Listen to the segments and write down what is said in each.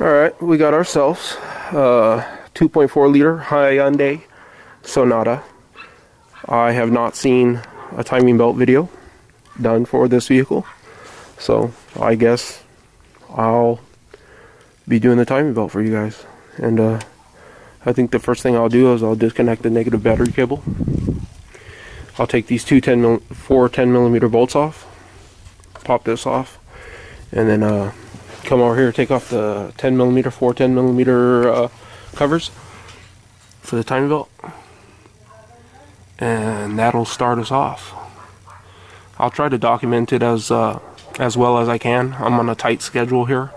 Alright, we got ourselves 2.4 liter Hyundai Sonata. I have not seen a timing belt video done for this vehicle, so I guess I'll be doing the timing belt for you guys. And I think the first thing I'll do is I'll disconnect the negative battery cable. I'll take these four 10 millimeter bolts off, pop this off, and then come over here, take off the 10 millimeter, four 10 millimeter covers for the timing belt, and that'll start us off. I'll try to document it as well as I can. I'm on a tight schedule here,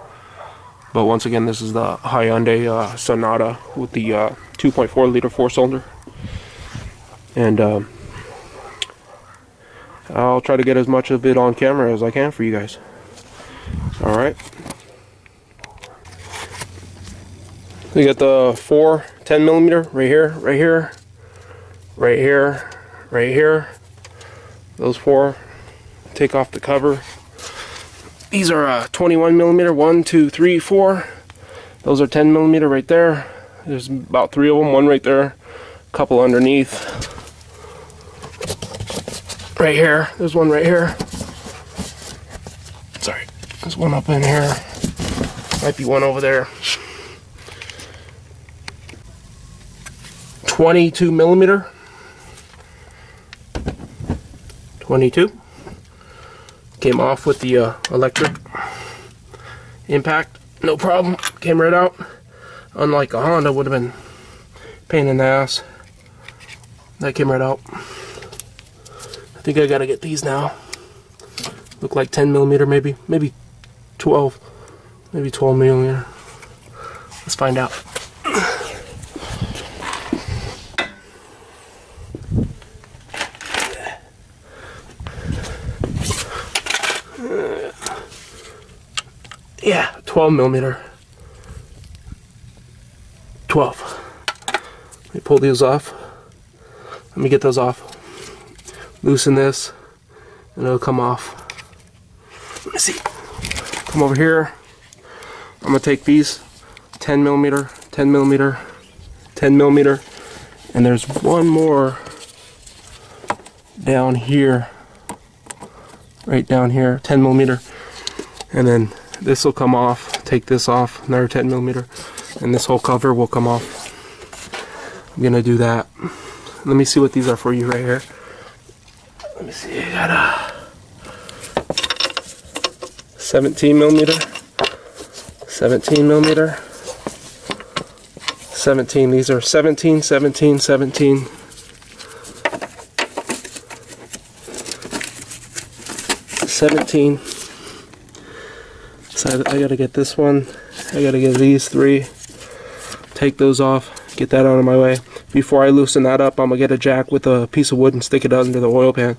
but once again, this is the Hyundai Sonata with the 2.4 liter 4-cylinder, and I'll try to get as much of it on camera as I can for you guys. Alright. We got the four 10 millimeter right here, right here, right here, right here. Those four. Take off the cover. These are 21 millimeter. 1, 2, 3, 4. Those are 10 millimeter right there. There's about 3 of them. One right there. A couple underneath. Right here. There's one right here. Sorry. There's one up in here. Might be one over there. 22 millimeter. 22. Came off with the electric impact. No problem. Came right out. Unlike a Honda, would have been a pain in the ass. That came right out. I think I gotta get these now. Look like 10 millimeter, maybe 12, maybe 12 millimeter. Let's find out. Yeah, 12 millimeter. 12. Let me pull these off. Let me get those off. Loosen this, and it'll come off. Let me see. Come over here. I'm gonna take these 10 millimeter, 10 millimeter, 10 millimeter, and there's one more down here, right down here, 10 millimeter, and then this will come off. Take this off, another 10 millimeter, and this whole cover will come off. I'm gonna do that. Let me see what these are for you right here. Let me see. I got a 17 millimeter, 17 millimeter, 17. These are 17, 17, 17. 17. So I gotta get this one. I gotta get these three. Take those off. Get that out of my way. Before I loosen that up, I'm gonna get a jack with a piece of wood and stick it under the oil pan.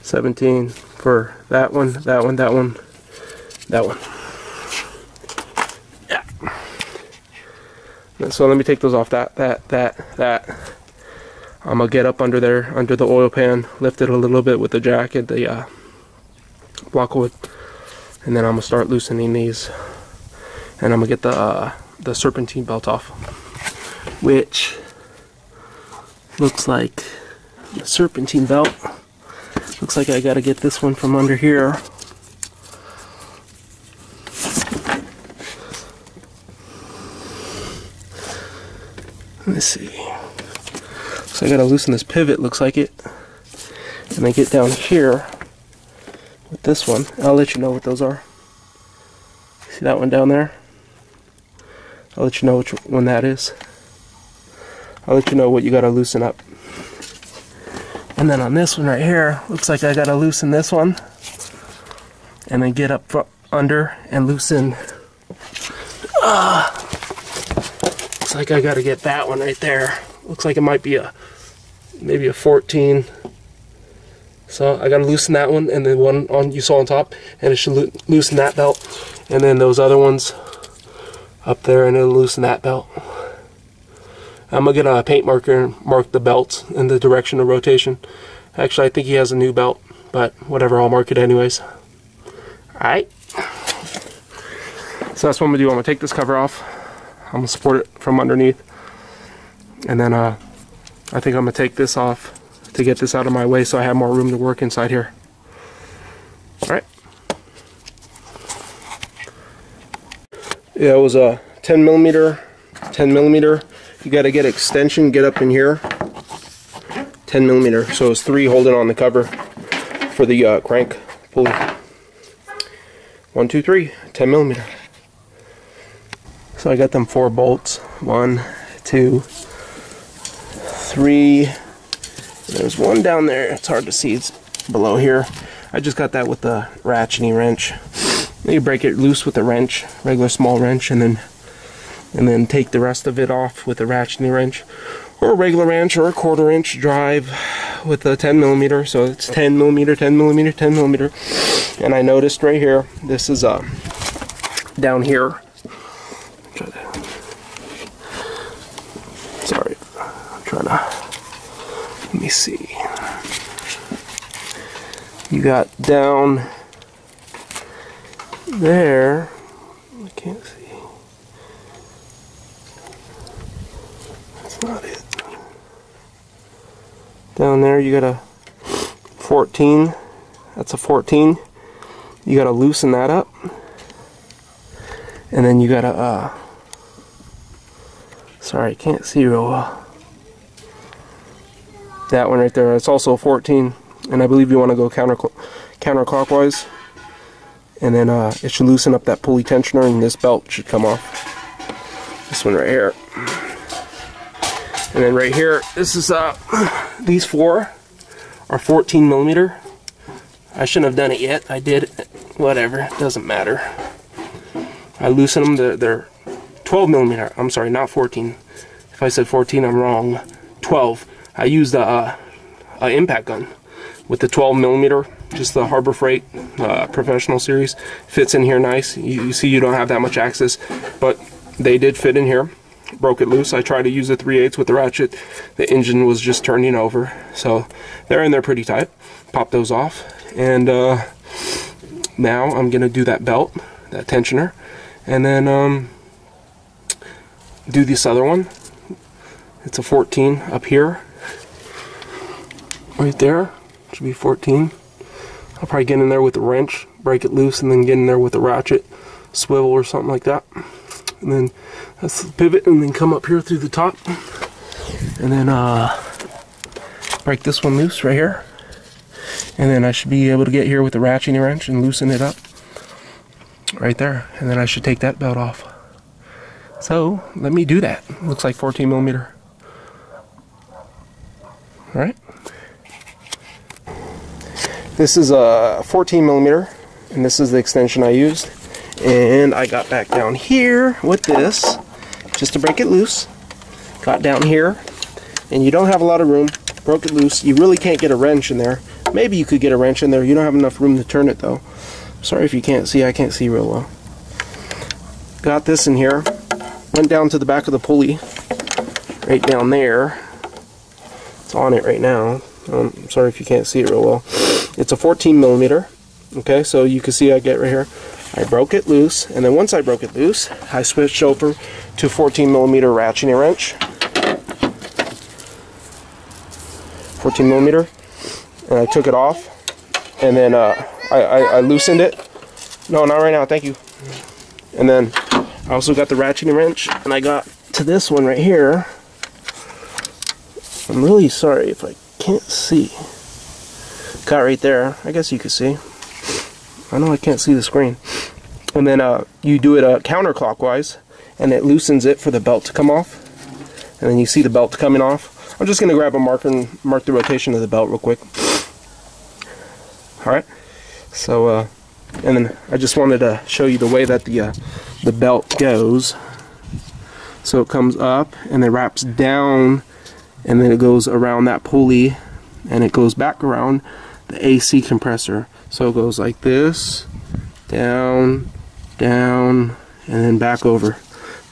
17 for that one, that one, that one, that one. Yeah. So let me take those off. That. I'm gonna get up under there, under the oil pan, lift it a little bit with the jack and the block wood, and then I'm gonna start loosening these, and I'm gonna get the serpentine belt off, which looks like the serpentine belt. Looks like I gotta get this one from under here. Let me see. So I gotta loosen this pivot, looks like it, and then get down here with this one. I'll let you know what those are. See that one down there? I'll let you know which one that is. I'll let you know what you gotta loosen up. And then on this one right here, looks like I gotta loosen this one, and then get up under and loosen. Looks like I gotta get that one right there. Looks like it might be maybe a 14. So I gotta loosen that one, and then one on you saw on top, and it should loosen that belt, and then those other ones up there, and it'll loosen that belt. I'm gonna get a paint marker and mark the belts in the direction of rotation. Actually, I think he has a new belt, but whatever, I'll mark it anyways. Alright. So that's what I'm going to do. I'm going to take this cover off. I'm going to support it from underneath. And then I think I'm going to take this off to get this out of my way so I have more room to work inside here. Alright. Yeah, it was a 10 millimeter. You got to get extension, get up in here. 10 millimeter. So it's 3 holding on the cover for the crank pulley. 1, 2, 3, 10 millimeter. So I got them 4 bolts. 1, 2, 3. There's one down there. It's hard to see. It's below here. I just got that with the ratcheting wrench. You break it loose with a wrench, regular small wrench, and then take the rest of it off with a ratcheting wrench, or a regular wrench, or a 1/4 inch drive with a 10 millimeter. So it's 10 millimeter, 10 millimeter, 10 millimeter. And I noticed right here, this is down here. Sorry, I'm trying to. Let me see. You got down there. I can't see. That's not it. Down there, you got a 14. That's a 14. You got to loosen that up, and then you got to. Sorry, I can't see real well. That one right there. It's also a 14, and I believe you want to go counterclockwise, and then it should loosen up that pulley tensioner, and this belt should come off. This one right here, and then right here. This is these 4 are 14 millimeter. I shouldn't have done it yet. I did. Whatever. It doesn't matter. I loosened them. They're 12 millimeter. I'm sorry, not 14. If I said 14, I'm wrong. 12. I used a impact gun with the 12 millimeter, just the Harbor Freight Professional Series. Fits in here nice. You see, you don't have that much access, but they did fit in here. Broke it loose. I tried to use a 3/8 with the ratchet. The engine was just turning over, so they're in there pretty tight. Pop those off, and now I'm gonna do that belt, that tensioner, and then do this other one. It's a 14 up here, right there. Should be 14. I'll probably get in there with a wrench, break it loose, and then get in there with a ratchet, swivel or something like that. And then that's the pivot, and then come up here through the top, and then break this one loose right here. And then I should be able to get here with the ratcheting wrench and loosen it up right there. And then I should take that belt off. So let me do that. Looks like 14 millimeter. All right. This is a 14 millimeter, and this is the extension I used. And I got back down here with this, just to break it loose. Got down here, and you don't have a lot of room. Broke it loose. You really can't get a wrench in there. Maybe you could get a wrench in there. You don't have enough room to turn it though. Sorry if you can't see. I can't see real well. Got this in here. Went down to the back of the pulley, right down there. It's on it right now. I'm sorry if you can't see it real well. It's a 14 millimeter. Okay, so you can see I get right here. I broke it loose, and then once I broke it loose, I switched over to 14 millimeter ratcheting wrench. 14 millimeter, and I took it off, and then I loosened it. No, not right now, thank you. And then I also got the ratcheting wrench, and I got to this one right here. I'm really sorry if I can't see. Got right there. I guess you could see. I know I can't see the screen. And then you do it counterclockwise, and it loosens it for the belt to come off. And then you see the belt coming off. I'm just going to grab a marker and mark the rotation of the belt real quick. Alright. So, and then I just wanted to show you the way that the belt goes. So it comes up, and then wraps down, and then it goes around that pulley, and it goes back around the AC compressor. So it goes like this, down, down, and then back over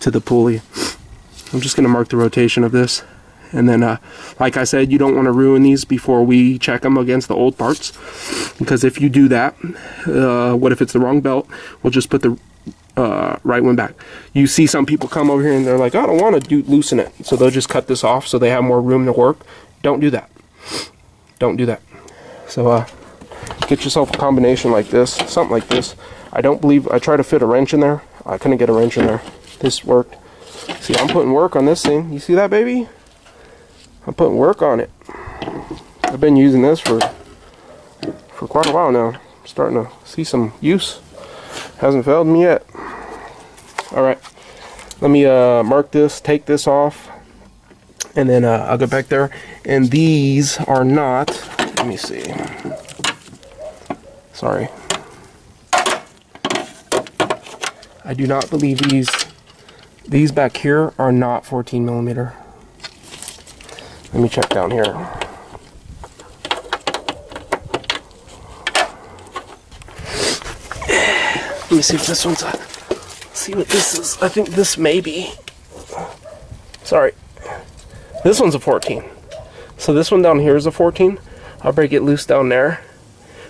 to the pulley. I'm just going to mark the rotation of this, And then, like I said, you don't want to ruin these before we check them against the old parts. Because if you do that, what if it's the wrong belt? We'll just put the right one back. You see some people come over here and they're like, I don't want to loosen it. So they'll just cut this off so they have more room to work. Don't do that. Don't do that. So get yourself a combination like this, something like this. I tried to fit a wrench in there. I couldn't get a wrench in there. This worked. See, I'm putting work on this thing. You see that, baby? I'm putting work on it. I've been using this for quite a while now. I'm starting to see some use. Hasn't failed me yet. Alright, let me mark this, take this off, and then I'll go back there. And these are not, let me see. Sorry. I do not believe these back here are not 14 millimeter. Let me check down here. Let me see if this one's see what this is. I think this may be. Sorry. This one's a 14. So this one down here is a 14. I'll break it loose down there.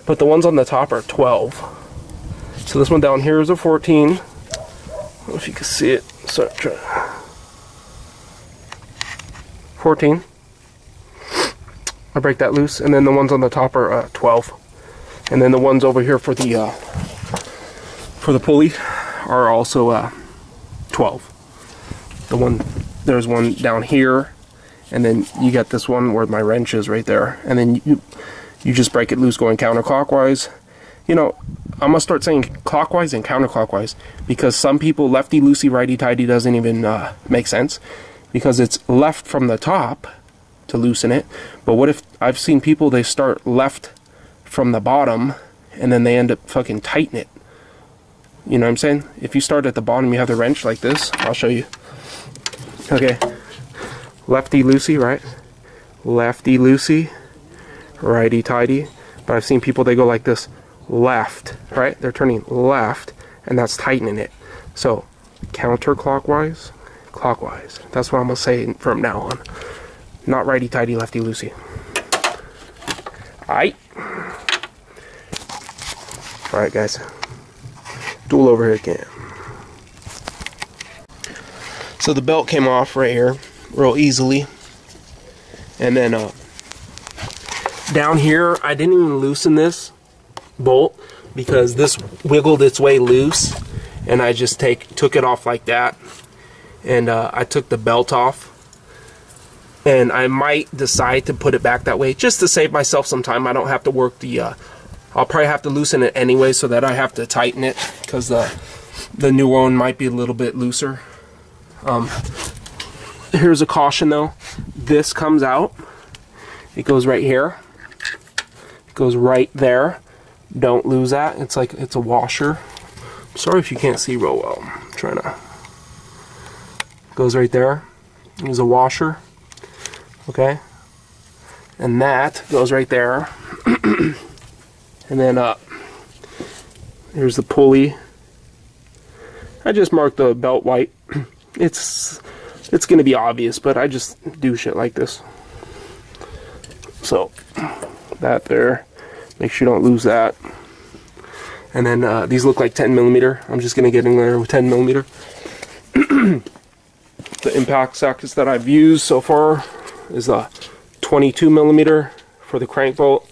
But the ones on the top are 12. So this one down here is a 14. I don't know if you can see it. So 14. I break that loose, and then the ones on the top are 12, and then the ones over here for the pulley are also 12. There's one down here, and then you got this one where my wrench is right there, and then you just break it loose going counterclockwise. You know, I'm gonna start saying clockwise and counterclockwise, because some people lefty loosey righty tighty doesn't even make sense, because it's left from the top to loosen it. But what if I've seen people, they start left from the bottom and then they end up fucking tighten it. You know what I'm saying? If you start at the bottom, you have the wrench like this. I'll show you. Okay, lefty loosey, right? Lefty loosey, righty tighty. But I've seen people, they go like this, left, right? They're turning left, and that's tightening it. So counterclockwise, clockwise. That's what I'm gonna say from now on. Not righty tighty, lefty loosey. Alright. Alright, guys. Dual overhead cam. So the belt came off right here real easily. And then down here, I didn't even loosen this bolt because this wiggled its way loose. And I just took it off like that. And I took the belt off. And I might decide to put it back that way just to save myself some time. I don't have to work the I'll probably have to loosen it anyway, so that I have to tighten it, because the new one might be a little bit looser. Here's a caution though. This comes out. It goes right here. It goes right there. Don't lose that. It's like it's a washer. I'm sorry if you can't see real well. I'm trying to. It goes right there. There's a washer. Okay, and that goes right there. And then here's the pulley. I just marked the belt white. It's gonna be obvious, but I just do shit like this. So that there, make sure you don't lose that. And then these look like 10 millimeter. I'm just gonna get in there with 10 millimeter. The impact sockets that I've used so far is a 22 millimeter for the crank bolt,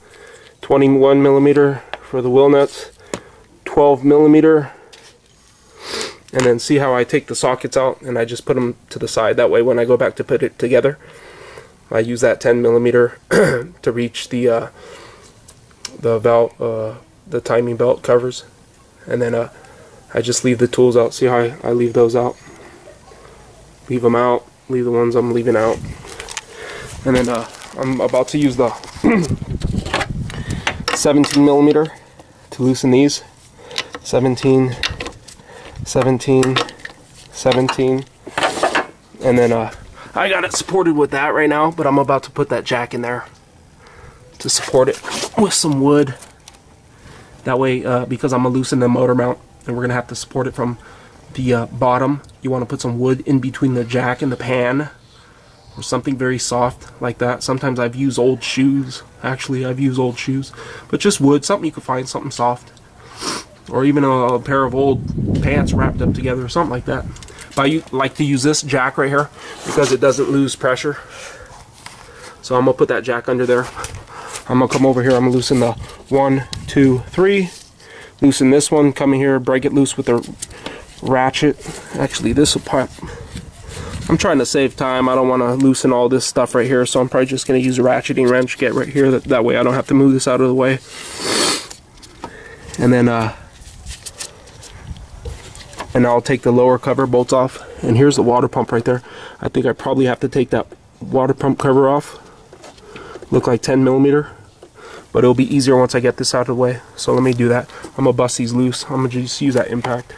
21 millimeter for the wheel nuts, 12 millimeter, and then see how I take the sockets out and I just put them to the side. That way when I go back to put it together, I use that 10 millimeter to reach the belt, the timing belt covers, and then I just leave the tools out. See how I leave those out? Leave them out, leave the ones I'm leaving out. And then I'm about to use the 17 millimeter to loosen these. 17, 17, 17. And then I got it supported with that right now, but I'm about to put that jack in there to support it with some wood. That way, because I'm going to loosen the motor mount, and we're going to have to support it from the bottom, you want to put some wood in between the jack and the pan, or something very soft like that. Sometimes I've used old shoes. Actually, I've used old shoes, but just wood, something you could find, something soft, or even a pair of old pants wrapped up together or something like that. But I like to use this jack right here because it doesn't lose pressure. So I'm gonna put that jack under there. I'm gonna come over here, I'm gonna loosen the 1, 2, 3, loosen this one, come in here, break it loose with the ratchet. Actually, this will pop. I'm trying to save time. I don't want to loosen all this stuff right here, so I'm probably just going to use a ratcheting wrench, get right here. That way I don't have to move this out of the way. And then I'll take the lower cover bolts off. And here's the water pump right there. I think I probably have to take that water pump cover off. Look like 10 millimeter, but it'll be easier once I get this out of the way. So let me do that. I'm gonna bust these loose. I'm gonna just use that impact.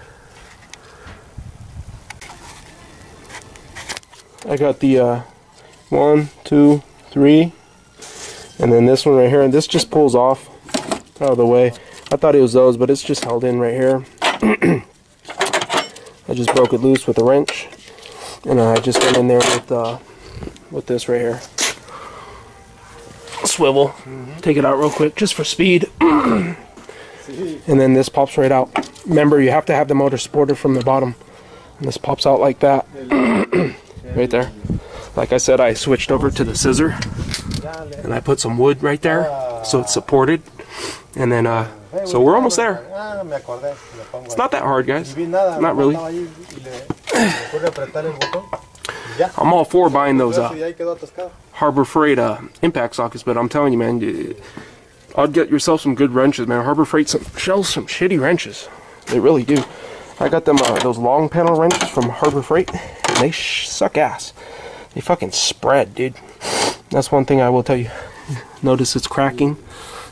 I got the 1, 2, 3, and then this one right here, and this just pulls off out of the way. I thought it was those, but it's just held in right here. I just broke it loose with a wrench, and I just went in there with this right here. Swivel, take it out real quick just for speed, and then this pops right out. Remember, you have to have the motor supported from the bottom, and this pops out like that. Right there. Like I said, I switched over to the scissor and I put some wood right there so it's supported, and then so we're almost there. It's not that hard, guys. Not really. I'm all for buying those Harbor Freight impact sockets, but I'm telling you, man, I'd get yourself some good wrenches, man. Harbor Freight sells some shitty wrenches. They really do. I got them those long panel wrenches from Harbor Freight, and they suck ass. They fucking spread, dude. That's one thing I will tell you. Notice it's cracking.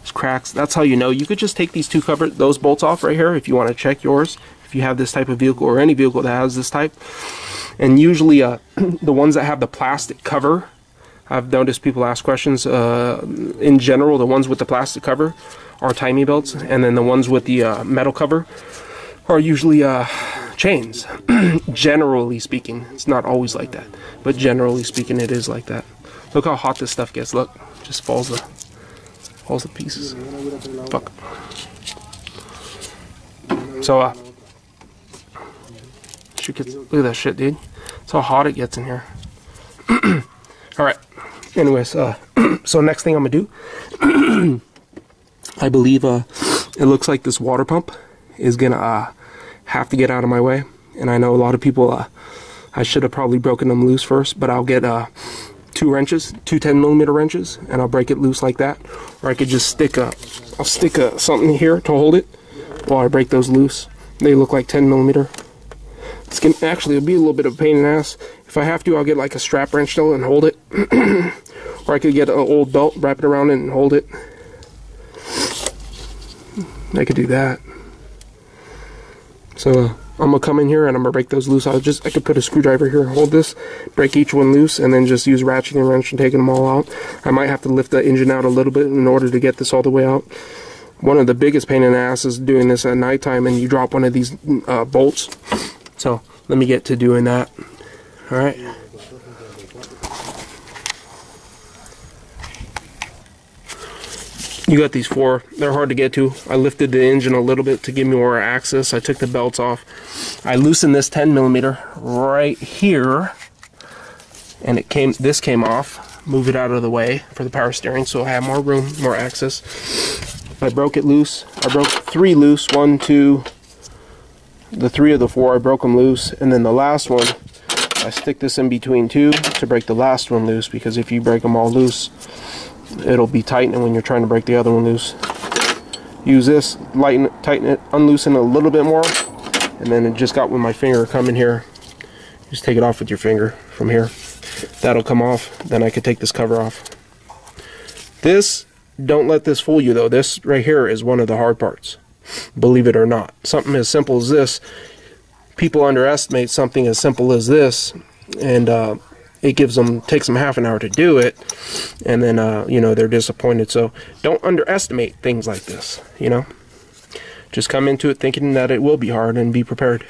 It's cracks. That's how you know. You could just take these those bolts off right here if you want to check yours. If you have this type of vehicle or any vehicle that has this type. And usually the ones that have the plastic cover, I've noticed people ask questions. In general, the ones with the plastic cover are timing belts, and then the ones with the metal cover are usually chains. Generally speaking, it's not always like that, but generally speaking, it is like that. Look how hot this stuff gets. Look, just falls to pieces. Fuck. So look at that shit, dude. That's how hot it gets in here. All right. Anyways, so next thing I'm gonna do, I believe it looks like this water pump is gonna have to get out of my way, and I know a lot of people, I should have probably broken them loose first, but I'll get 2 wrenches, 2 10mm wrenches, and I'll break it loose like that, or I could just stick something here to hold it while I break those loose. They look like 10mm. Actually, it'll be a little bit of a pain in the ass. If I have to, I'll get like a strap wrench though and hold it, or I could get an old belt, wrap it around it and hold it. I could do that. So I'm gonna come in here and I'm gonna break those loose. I could put a screwdriver here and hold this, break each one loose, and then just use ratchet and wrench and taking them all out. I might have to lift the engine out a little bit in order to get this all the way out. One of the biggest pain in the ass is doing this at nighttime and you drop one of these bolts. So let me get to doing that. All right. You got these 4. They're hard to get to. I lifted the engine a little bit to give me more access. I took the belts off. I loosened this 10mm right here, and this came off. Move it out of the way for the power steering, so I have more room, more access. I broke it loose. I broke 3 loose. 1, 2, the 3 of the 4. I broke them loose, and then the last one, I stick this in between 2 to break the last one loose, because if you break them all loose, it'll be tightening when you're trying to break the other one loose. Use this, lighten it, tighten it, unloosen it a little bit more, and then it just got with my finger come in here. Just take it off with your finger from here. That'll come off. Then I could take this cover off. This, don't let this fool you though. This right here is one of the hard parts. Believe it or not. Something as simple as this, people underestimate something as simple as this, and it takes them half an hour to do it, and then you know, they're disappointed. So don't underestimate things like this, you know. Just come into it thinking that it will be hard and be prepared.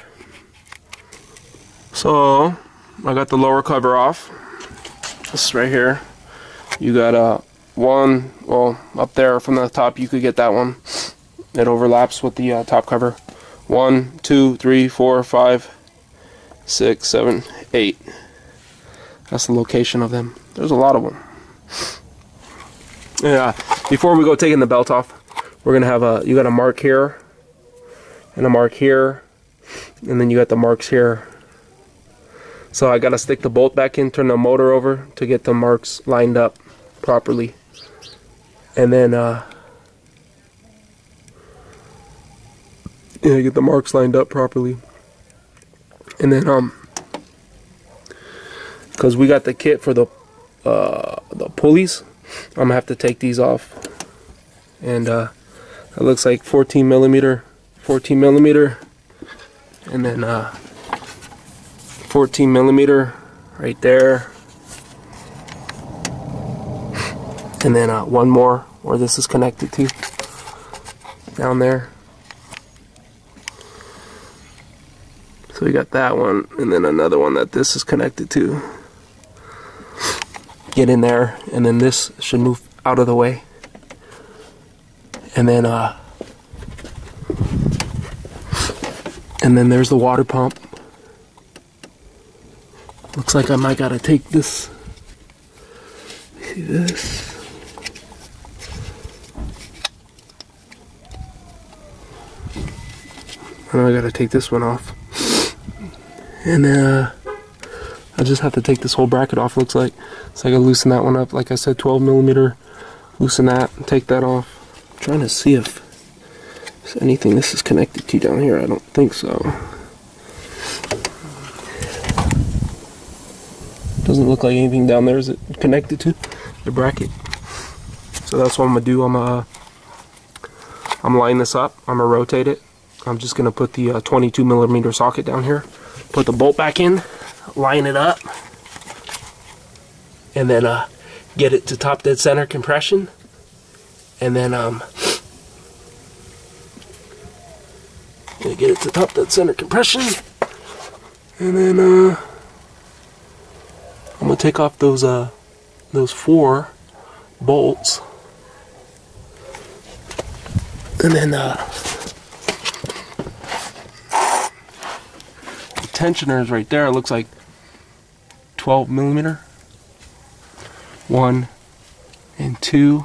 So I got the lower cover off. This right here. You got one, well, up there from the top, you could get that one. It overlaps with the top cover. 1, 2, 3, 4, 5, 6, 7, 8. That's the location of them. There's a lot of them. Yeah. Before we go taking the belt off, we're gonna have you got a mark here, and a mark here, and then you got the marks here. So I gotta stick the bolt back in, turn the motor over to get the marks lined up properly, and then get the marks lined up properly, and then because we got the kit for the pulleys, I'm gonna have to take these off, and it looks like 14 millimeter, and then 14 millimeter right there, and then one more where this is connected to down there. So we got that one, and then another one that this is connected to. Get in there, and then this should move out of the way, and then there's the water pump. Looks like I might gotta take this. See this? And I gotta take this one off, and then I just have to take this whole bracket off, looks like. So I gotta loosen that one up. Like I said, 12 millimeter. Loosen that, take that off. I'm trying to see if there's anything this is connected to down here. I don't think so. Doesn't look like anything down there is connected to the bracket. So that's what I'm gonna do. I'm line this up. I'm gonna rotate it. I'm just gonna put the 22 millimeter socket down here. Put the bolt back in. Line it up, and then get it to top dead center compression, and then get it to top dead center compression, and then I'm gonna take off those 4 bolts, and then the tensioner is right there. It looks like 12 millimeter, 1 and 2,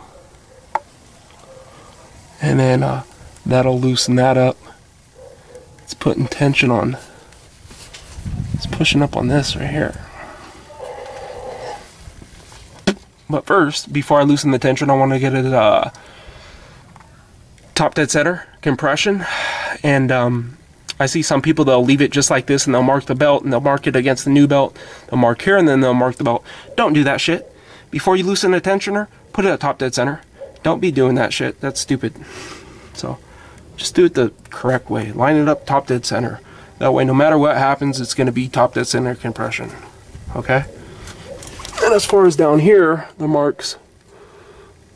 and then that'll loosen that up. It's putting tension on. It's pushing up on this right here. But first, before I loosen the tension, I want to get it top dead center compression, and I see some people, they'll leave it just like this, and they'll mark the belt, and they'll mark it against the new belt. They'll mark here, and then they'll mark the belt. Don't do that shit. Before you loosen the tensioner, put it at top dead center. Don't be doing that shit. That's stupid. So just do it the correct way. Line it up top dead center. That way, no matter what happens, it's going to be top dead center compression. Okay? And as far as down here, the marks,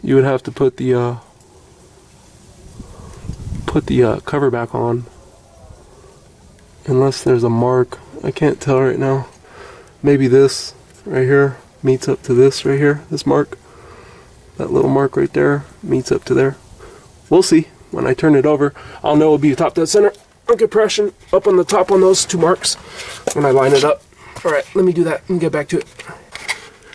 you would have to put the cover back on. Unless there's a mark, I can't tell right now. Maybe this right here meets up to this right here, this mark. That little mark right there meets up to there. We'll see. When I turn it over, I'll know it'll be a top dead center on compression up on the top on those 2 marks when I line it up. Alright, let me do that and get back to it.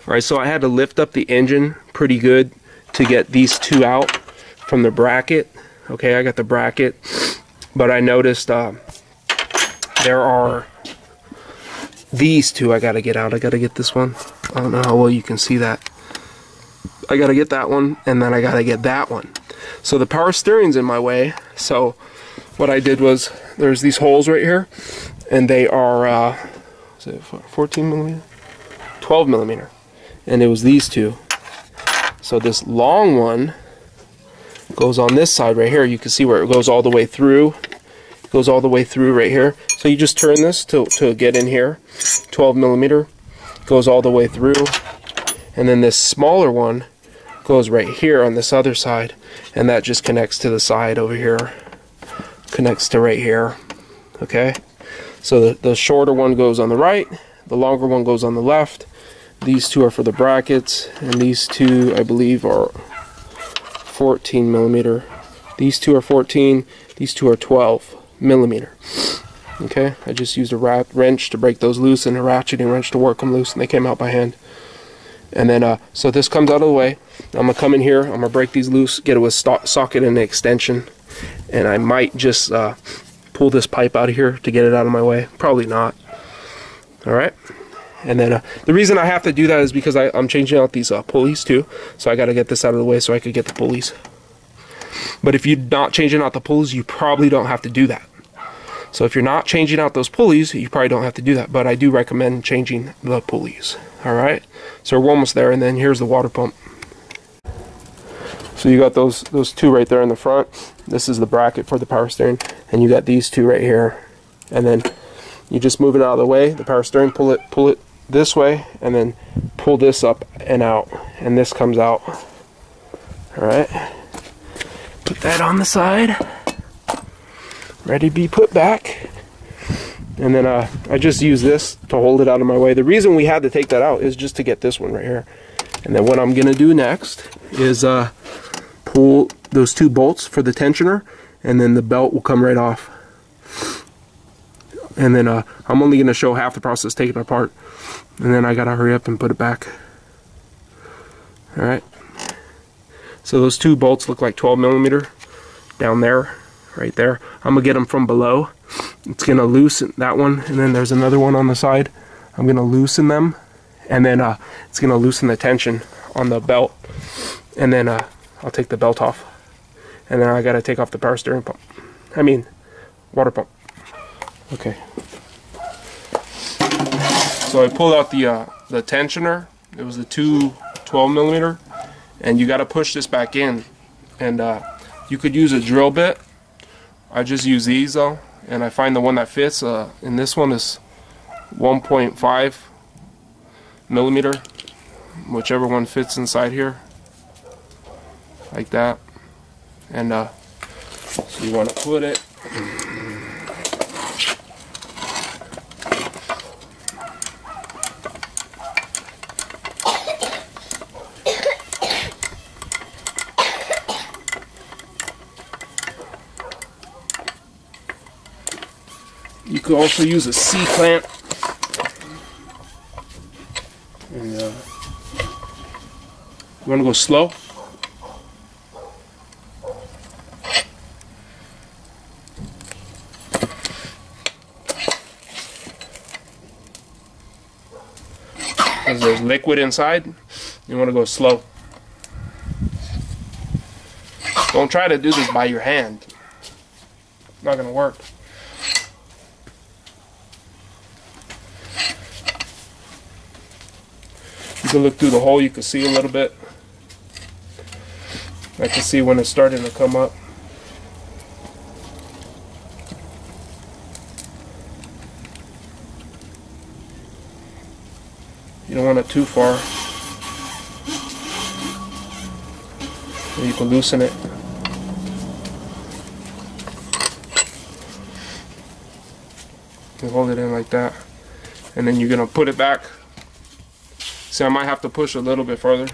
Alright, so I had to lift up the engine pretty good to get these 2 out from the bracket. Okay, I got the bracket, but I noticed there are these 2 I gotta get out. I gotta get this one. I don't know how well you can see that. I gotta get that one, and then I gotta get that one. So the power steering's in my way. So what I did was, there's these holes right here, and they are is it 14 millimeter? 12 millimeter. And it was these 2. So this long one goes on this side right here. You can see where it goes all the way through. It goes all the way through right here. So you just turn this to get in here. 12 millimeter goes all the way through. And then this smaller one goes right here on this other side. And that just connects to the side over here. Connects to right here. Okay? So the shorter one goes on the right. The longer one goes on the left. these two are for the brackets, and these two I believe are 14 millimeter. These two are 14, these two are 12 millimeter. Okay, I just used a wrench to break those loose and a ratcheting wrench to work them loose, and they came out by hand. And then, so this comes out of the way. I'm gonna come in here, I'm gonna break these loose, get it with socket and extension, and I might just pull this pipe out of here to get it out of my way. Probably not. Alright, and then the reason I have to do that is because I'm changing out these pulleys too, so I gotta get this out of the way so I could get the pulleys. But if you're not changing out the pulleys, you probably don't have to do that. So if you're not changing out those pulleys, you probably don't have to do that, but I do recommend changing the pulleys. Alright, so we're almost there, and then here's the water pump. So you got those two right there in the front. This is the bracket for the power steering, and you got these two right here. And then you just move it out of the way, the power steering, pull it this way, and then pull this up and out, and this comes out. Alright, put that on the side, ready to be put back. And then I just use this to hold it out of my way. The reason we had to take that out is just to get this one right here. And then what I'm gonna do next is pull those two bolts for the tensioner, and then the belt will come right off. And then I'm only gonna show half the process taking it apart, and then I gotta hurry up and put it back. Alright, so those two bolts look like 12 millimeter down there, right there. I'm gonna get them from below. It's gonna loosen that one, and then there's another one on the side. I'm gonna loosen them, and then it's gonna loosen the tension on the belt, and then I'll take the belt off, and then I gotta take off the power steering pump. I mean, water pump. Okay. So I pulled out the tensioner. It was the two 12 millimeter, and you gotta push this back in, and you could use a drill bit. I just use these though, and I find the one that fits, and this one is 1.5 millimeter, whichever one fits inside here, like that. And so you want to put it You could also use a C-clamp, and you want to go slow. Because there's liquid inside, you want to go slow. Don't try to do this by your hand. Not going to work. You can look through the hole, you can see a little bit. I can see when it's starting to come up. You don't want it too far. You can loosen it. You hold it in like that, and then you're gonna put it back. See, I might have to push a little bit farther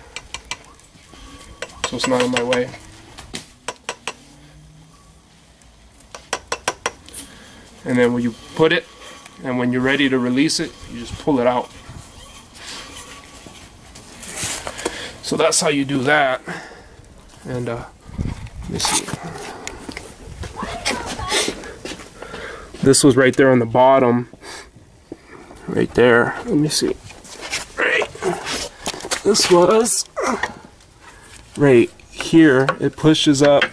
so it's not in my way. And then when you put it, and when you're ready to release it, you just pull it out. So that's how you do that. And let me see. This was right there on the bottom. Right there. Let me see. Right. This was right here. It pushes up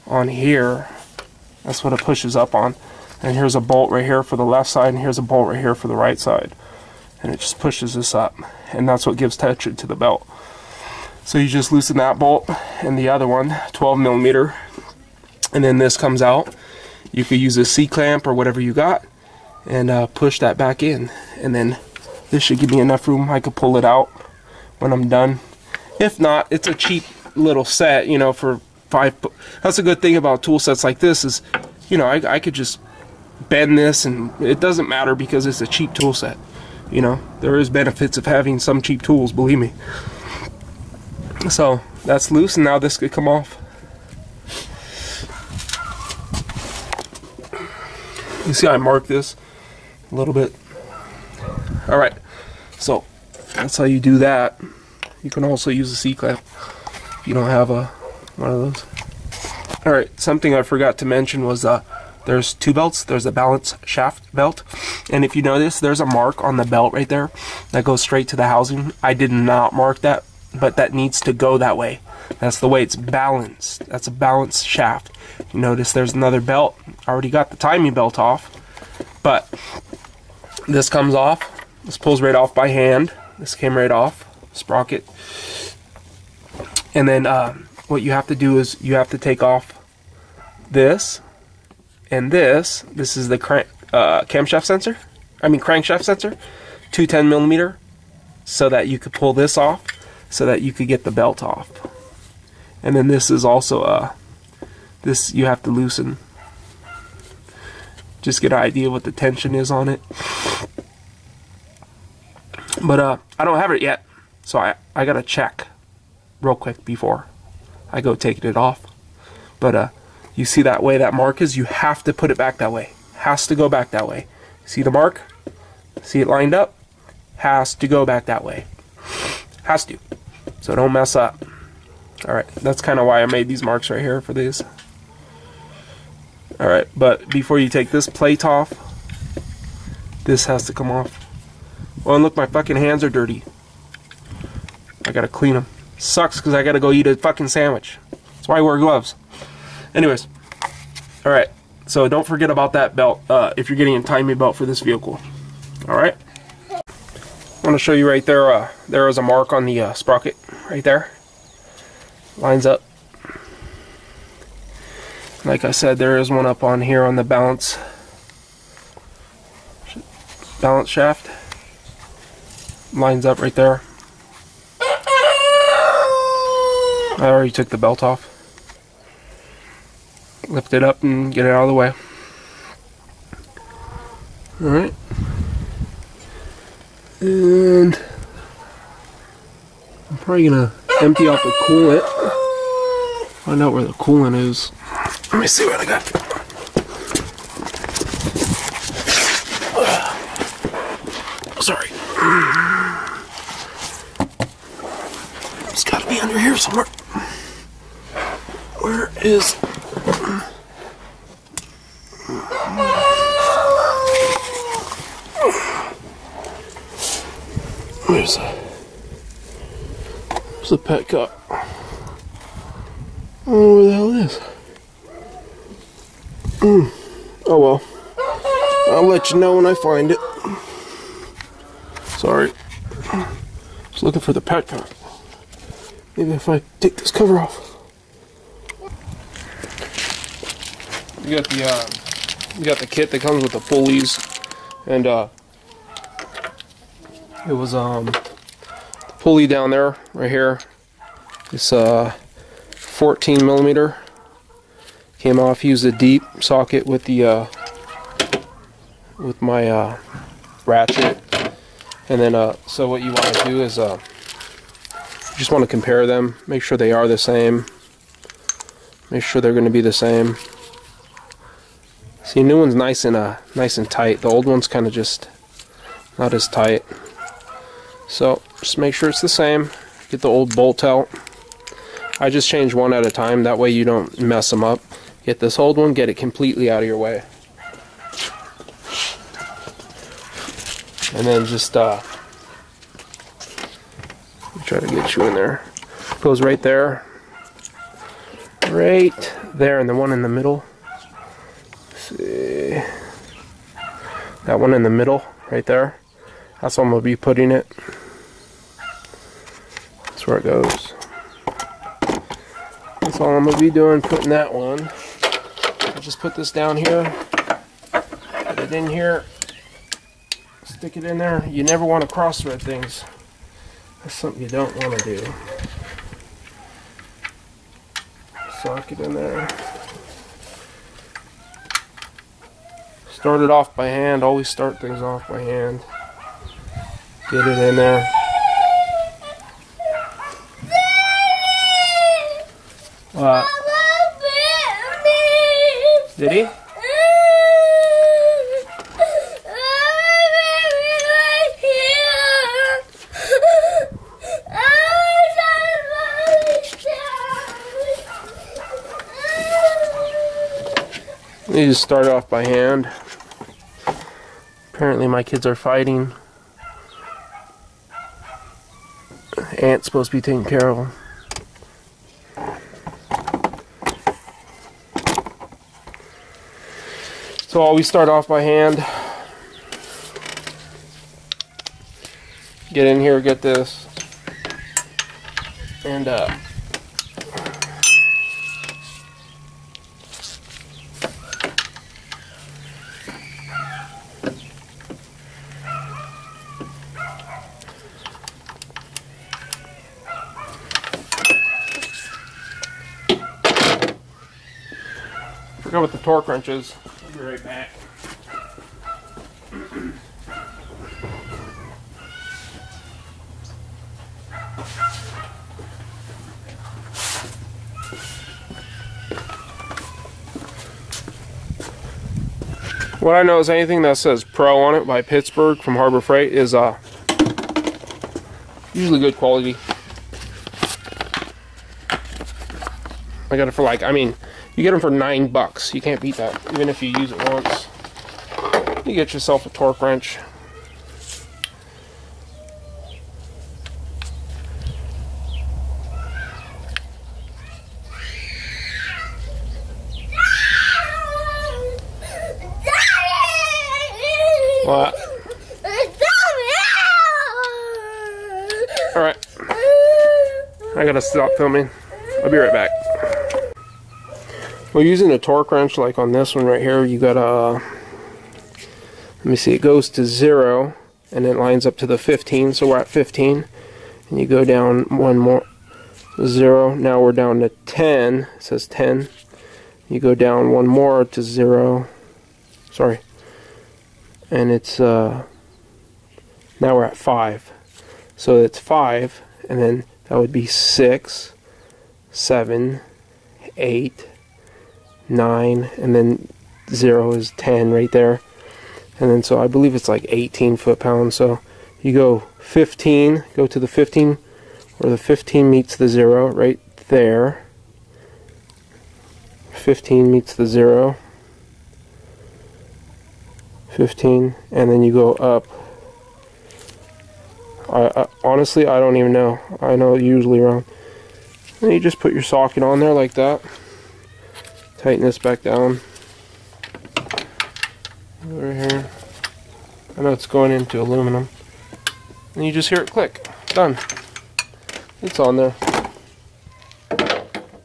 on here. That's what it pushes up on. And here's a bolt right here for the left side, and here's a bolt right here for the right side. And it just pushes this up. And that's what gives tension to the belt. So you just loosen that bolt and the other one, 12 millimeter, and then this comes out. You could use a C-clamp or whatever you got, and push that back in. And then this should give me enough room. I could pull it out when I'm done. If not, it's a cheap little set, you know, for $5. That's a good thing about tool sets like this is, you know, I could just bend this, and it doesn't matter because it's a cheap tool set. You know, there is benefits of having some cheap tools, believe me. So that's loose, and now this could come off. You see I marked this a little bit. Alright, so that's how you do that. You can also use a C-clamp if you don't have one of those. Alright, something I forgot to mention was there's two belts. There's a balance shaft belt, and if you notice, there's a mark on the belt right there that goes straight to the housing. I did not mark that, but that needs to go that way. That's the way it's balanced. That's a balanced shaft. You notice there's another belt. I already got the timing belt off, but this comes off. This pulls right off by hand. This came right off, sprocket. And then what you have to do is you have to take off this and this. This is the camshaft sensor. Crankshaft sensor, 210mm, so that you could pull this off, so that you could get the belt off. And then this is also this you have to loosen. Just get an idea what the tension is on it. But I don't have it yet, so I gotta check real quick before I go taking it off. But you see that way that mark is, you have to put it back that way. Has to go back that way. See the mark? See it lined up? Has to go back that way. Has to. So don't mess up. Alright, that's kind of why I made these marks right here for these. Alright, but before you take this plate off, this has to come off. Oh, and look, my fucking hands are dirty. I gotta clean them. Sucks because I gotta go eat a fucking sandwich. That's why I wear gloves. Anyways, alright, so don't forget about that belt if you're getting a timing belt for this vehicle. Alright, I want to show you right there, there is a mark on the sprocket right there. Lines up. Like I said, there is one up on here on the balance shaft. Lines up right there. I already took the belt off. Lift it up and get it out of the way. Alright. And I'm probably gonna empty out the coolant. Find out where the coolant is. Let me see what I got. Sorry. It's gotta be under here somewhere. Where is... There's a pet cup. I don't know where the hell it is. Oh well. I'll let you know when I find it. Sorry. Just looking for the pet cup. Maybe if I take this cover off. You got the kit that comes with the pulleys, and it was the pulley down there, right here. This 14mm came off. Used a deep socket with the with my ratchet, and then so what you want to do is you just want to compare them, make sure they are the same, make sure they're going to be the same. See, new one's nice and tight. The old one's kind of just not as tight. So just make sure it's the same. Get the old bolt out. I just change one at a time, that way you don't mess them up. Get this old one, get it completely out of your way. And then just try to get you in there. Goes right there. Right there, and the one in the middle. Let's see. That one in the middle, right there. That's where I'm going to be putting it. That's where it goes. That's all I'm going to be doing, putting that one. I'll just put this down here. Put it in here. Stick it in there. You never want to cross thread things. That's something you don't want to do. Sock it in there. Start it off by hand. Always start things off by hand. Get it in there. What? Did he? You just start off by hand. Apparently my kids are fighting. Aunt's supposed to be taking care of them. So always start off by hand. Get in here, get this. And forgot what the torque wrench is. I'll be right back. What I know is anything that says Pro on it by Pittsburgh from Harbor Freight is usually good quality. I got it for like, I mean, you get them for $9. You can't beat that, even if you use it once. You get yourself a torque wrench. What? Alright. I gotta stop filming. I'll be right back. Well, using a torque wrench like on this one right here, you gotta, let me see, it goes to 0 and it lines up to the 15, so we're at 15. And you go down one more, 0, now we're down to 10, it says 10. You go down one more to 0, sorry. And it's, now we're at 5. So it's 5, and then that would be 6, 7, 8, 9, and then 0 is 10 right there. And then so I believe it's like 18 foot-pounds. So you go 15, go to the 15, where the 15 meets the 0 right there. 15 meets the 0. 15, and then you go up. Honestly, I don't even know. I know usually around. And you just put your socket on there like that. Tighten this back down. Over here. I know it's going into aluminum. And you just hear it click. Done. It's on there.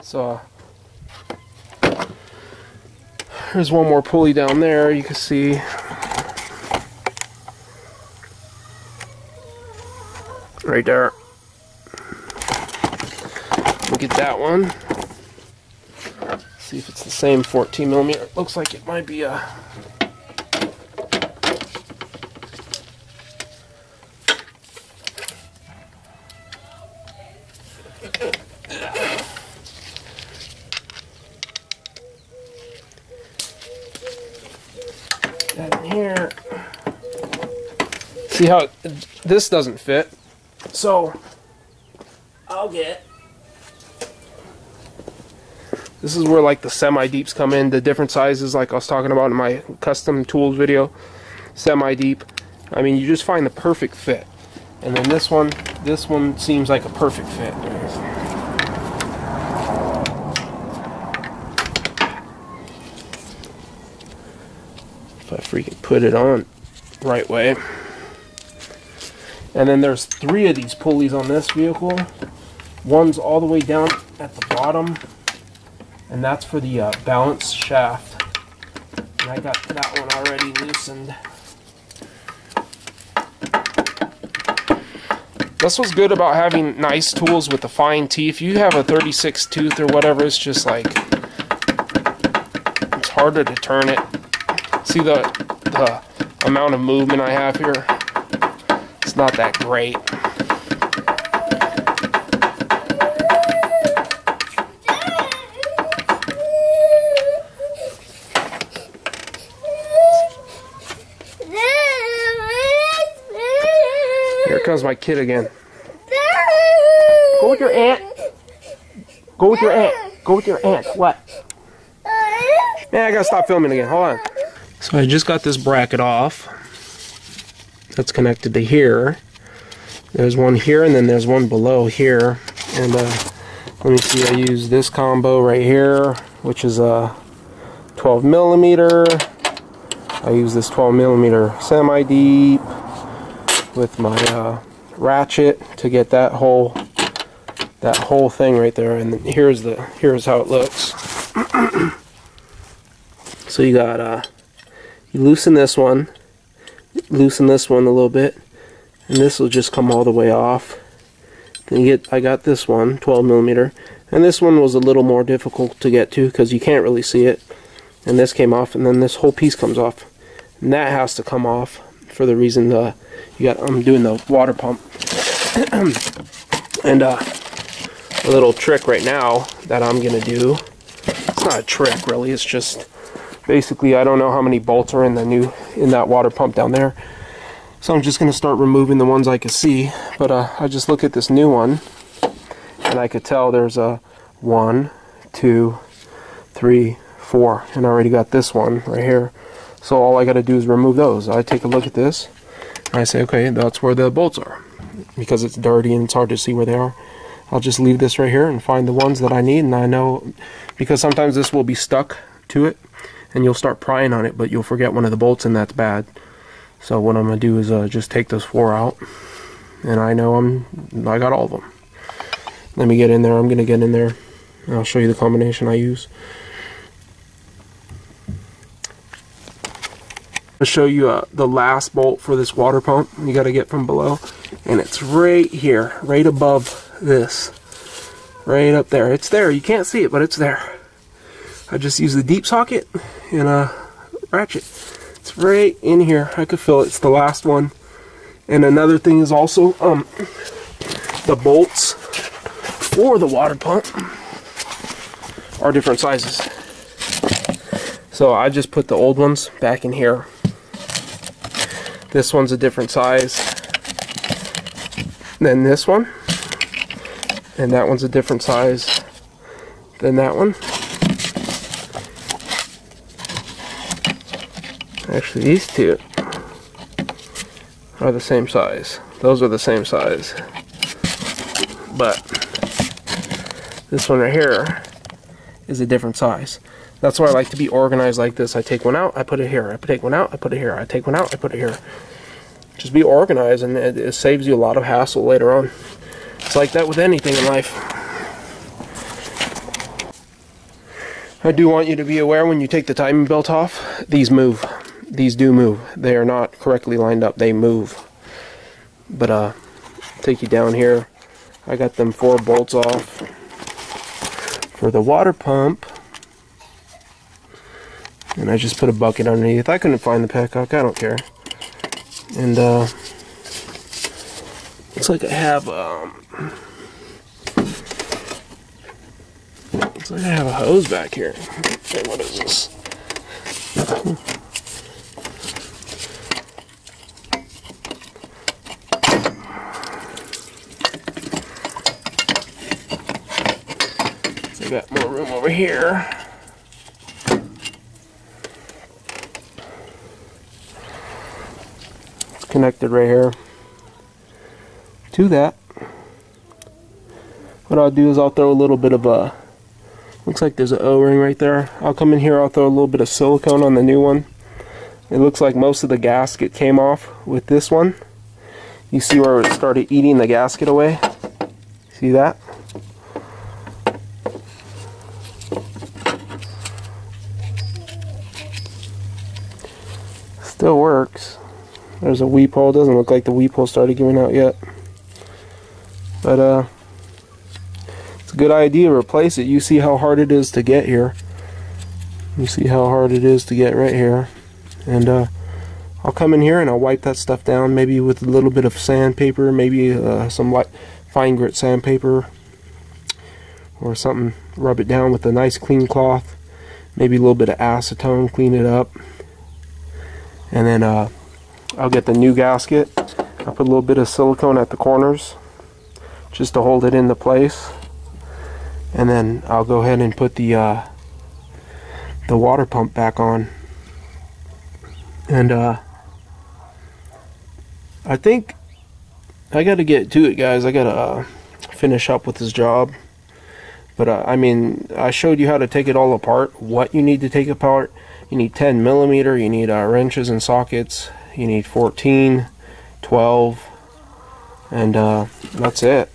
So there's one more pulley down there. You can see. Right there. Look at that one. See if it's the same 14 millimeter. Looks like it might be a. That in here. See how this doesn't fit. So I'll get, this is where like the semi-deeps come in, the different sizes like I was talking about in my custom tools video. Semi-deep, I mean, you just find the perfect fit. And then this one seems like a perfect fit. If I freaking put it on the right way. And then there's 3 of these pulleys on this vehicle. One's all the way down at the bottom, and that's for the balance shaft. And I got that one already loosened. That's what's good about having nice tools with the fine teeth. If you have a 36 tooth or whatever, it's just like, it's harder to turn it. See the amount of movement I have here? It's not that great. Here comes my kid again. Go with your aunt. Go with your aunt. Go with your aunt. What? Yeah, I gotta stop filming again. Hold on. So I just got this bracket off. That's connected to here. There's one here and then there's one below here. And let me see, I use this combo right here, which is a 12 millimeter. I use this 12 millimeter semi-deep with my ratchet to get that whole thing right there. And here's how it looks. So you got you loosen this one a little bit, and this will just come all the way off. Then I got this one 12 millimeter, and this one was a little more difficult to get to because you can't really see it. And this came off, and then this whole piece comes off, and that has to come off for the reason I'm doing the water pump. And a little trick right now that I'm gonna do. It's not a trick really. It's just basically I don't know how many bolts are in that water pump down there. So I'm just gonna start removing the ones I can see. But I just look at this new one, and I could tell there's a 1, 2, 3, 4, and I already got this one right here. So all I got to do is remove those. I take a look at this, and I say, okay, that's where the bolts are. Because it's dirty and it's hard to see where they are, I'll just leave this right here and find the ones that I need. And I know, because sometimes this will be stuck to it, and you'll start prying on it, but you'll forget one of the bolts, and that's bad. So what I'm going to do is just take those 4 out, and I know I got all of them. Let me get in there. I'm going to get in there, and I'll show you the combination I use. I'll show you the last bolt for this water pump. You got to get from below, and it's right here, right above this, right up there. It's there. You can't see it, but it's there. I just use the deep socket and a ratchet. It's right in here. I could feel it. It's the last one. And another thing is also the bolts for the water pump are different sizes. So I just put the old ones back in here. This one's a different size than this one, and that one's a different size than that one. Actually, these two are the same size. Those are the same size, but this one right here is a different size. That's why I like to be organized like this. I take one out, I put it here. I take one out, I put it here. I take one out, I put it here. Just be organized, and it saves you a lot of hassle later on. It's like that with anything in life. I do want you to be aware when you take the timing belt off, these move. These do move. They are not correctly lined up. They move. But take you down here. I got them 4 bolts off for the water pump. And I just put a bucket underneath. I couldn't find the petcock. I don't care. And looks like I have looks like I have a hose back here. Okay, what is this? I got more room over here. Connected right here to that. What I'll do is I'll throw a little bit of a, looks like there's an O-ring right there. I'll come in here, I'll throw a little bit of silicone on the new one. It looks like most of the gasket came off with this one. You see where it started eating the gasket away? See that? Still works. There's a weep hole. Doesn't look like the weep hole started giving out yet. But it's a good idea to replace it. You see how hard it is to get here. You see how hard it is to get right here. And I'll come in here and I'll wipe that stuff down, maybe with a little bit of sandpaper, maybe some light fine grit sandpaper or something. Rub it down with a nice clean cloth, maybe a little bit of acetone, clean it up, and then I'll get the new gasket. I'll put a little bit of silicone at the corners just to hold it into place, and then I'll go ahead and put the water pump back on. And I think I got to get to it, guys. I got to finish up with this job. But I mean, I showed you how to take it all apart, what you need to take apart. You need 10mm, you need wrenches and sockets, you need 14, 12, and that's it.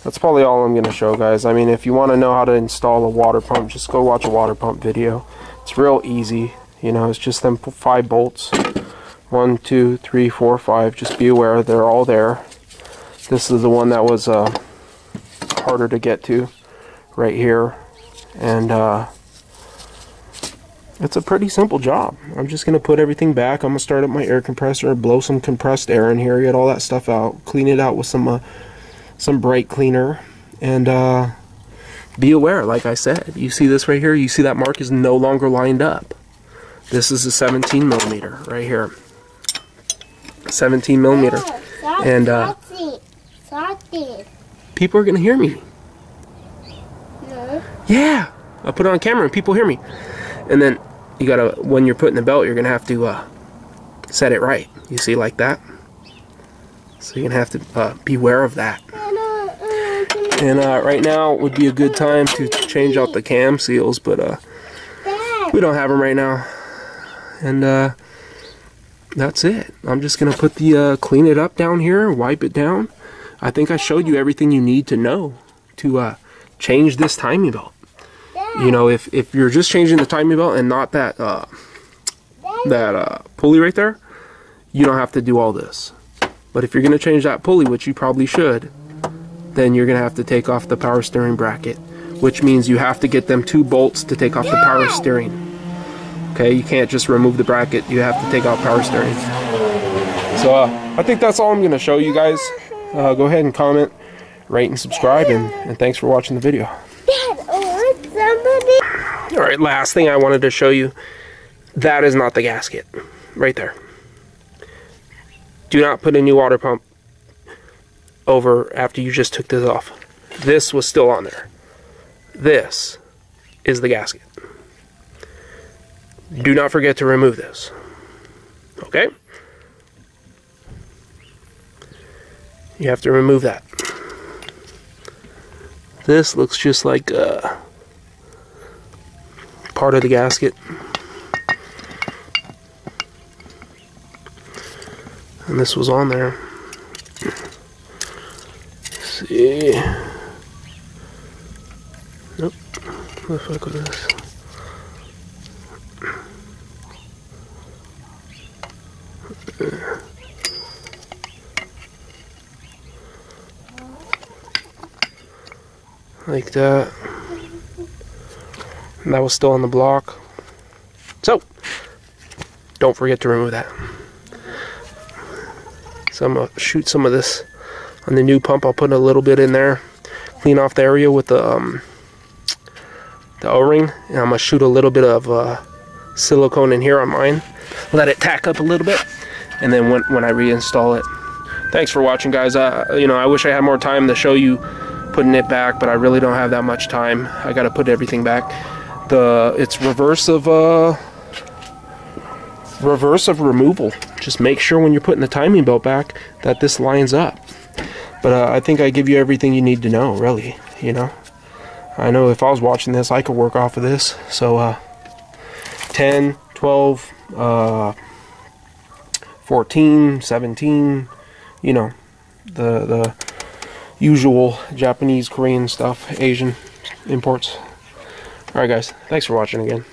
That's probably all I'm going to show, guys. I mean, if you want to know how to install a water pump, just go watch a water pump video. It's real easy. You know, it's just them 5 bolts. 1, 2, 3, 4, 5. Just be aware they're all there. This is the one that was harder to get to, right here. And it's a pretty simple job. I'm just going to put everything back. I'm going to start up my air compressor, blow some compressed air in here, get all that stuff out, clean it out with some brake cleaner, and be aware, like I said. You see this right here? You see that mark is no longer lined up. This is a 17mm right here. 17mm. And people are going to hear me. No. Yeah. I'll put it on camera and people hear me. And then you got to, when you're putting the belt, you're going to have to set it right. You see, like that? So you're going to have to beware of that. And right now would be a good time to change out the cam seals, but we don't have them right now. And that's it. I'm just going to put the clean it up down here, wipe it down. I think I showed you everything you need to know to change this timing belt. You know, if you're just changing the timing belt and not that pulley right there, you don't have to do all this. But if you're going to change that pulley, which you probably should, then you're going to have to take off the power steering bracket, which means you have to get them 2 bolts to take off the power steering. Okay, you can't just remove the bracket, you have to take out power steering. So I think that's all I'm going to show you guys. Go ahead and comment, rate, and subscribe, and thanks for watching the video. Alright, last thing I wanted to show you, that is not the gasket, right there. Do not put a new water pump over after you just took this off. This was still on there. This is the gasket. Do not forget to remove this. Okay? You have to remove that. This looks just like part of the gasket. And this was on there. Let's see. Nope. What the fuck was this? Like that. And that was still on the block. So, don't forget to remove that. So I'm going to shoot some of this on the new pump. I'll put a little bit in there. Clean off the area with the O-ring. And I'm going to shoot a little bit of silicone in here on mine. Let it tack up a little bit. And then when I reinstall it. Thanks for watching, guys. You know, I wish I had more time to show you putting it back, but I really don't have that much time. I got to put everything back. It's reverse of removal. Just make sure when you're putting the timing belt back that this lines up. But I think I give you everything you need to know, really. You know, I know if I was watching this, I could work off of this. So 10, 12, 14, 17, you know, the usual Japanese, Korean stuff, Asian imports. Alright guys, thanks for watching again.